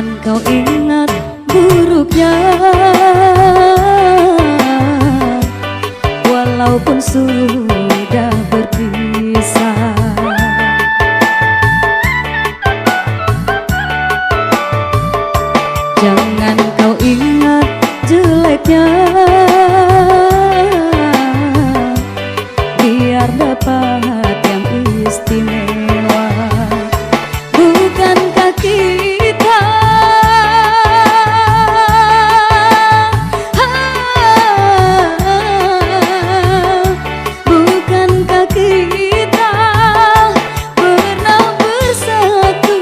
Jangan kau ingat buruknya, walaupun sudah berpisah. Jangan kau ingat jeleknya, biar dapat yang istimewa. Bukankah kita bukankah kita pernah bersatu,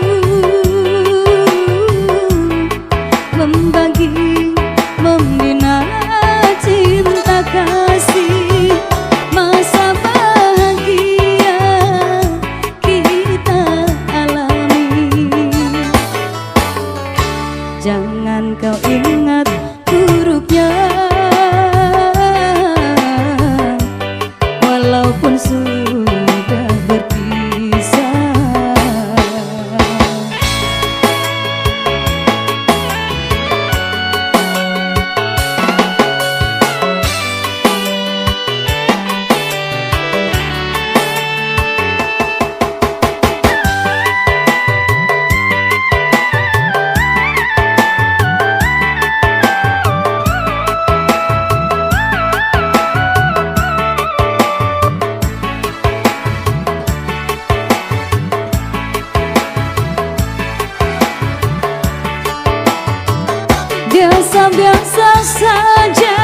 membagi, membina cinta kasih, masa bahagia kita alami. Jangan kau ingat buruknya, walaupun sudah berpisah. Biasa-biasa saja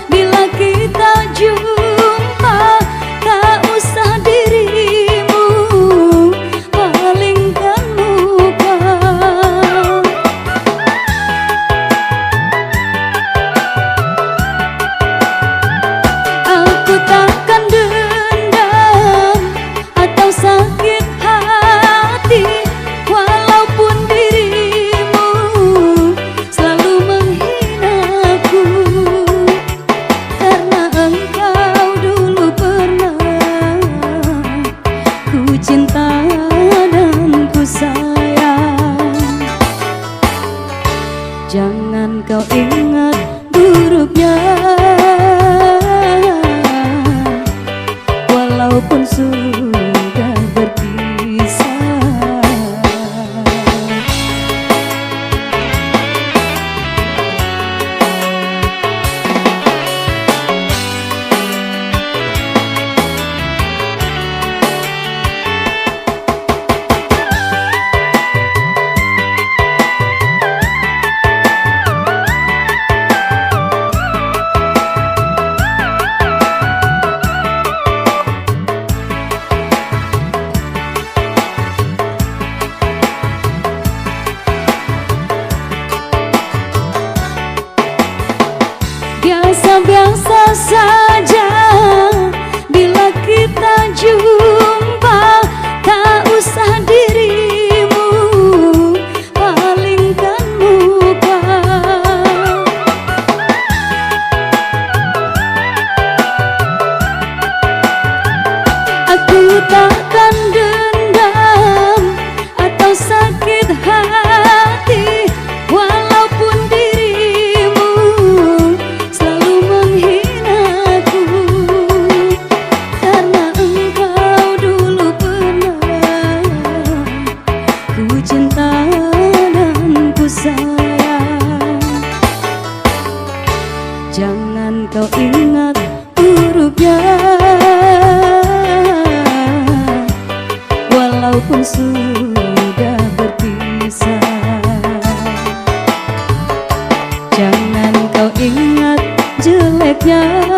bila kita jumpa, tak usah dirimu palingkan muka. Aku takkan dendam atau sakit hati, walaupun dirimu selalu menghinaku, karena engkau dulu pernah ku cinta dan ku sayang. Jangan kau ingat buruknya, walaupun sudah berpisah. Biasa-biasa saja bila kita jumpa, tak usah dirimu palingkan muka. Aku takkan dendam atau sakit hati, walaupun dirimu selalu menghinaku, karena engkau dulu pernah ku cinta dan ku sayang. Jangan kau ingat buruknya, walaupun sudah berpisah. Jangan kau ingat jeleknya,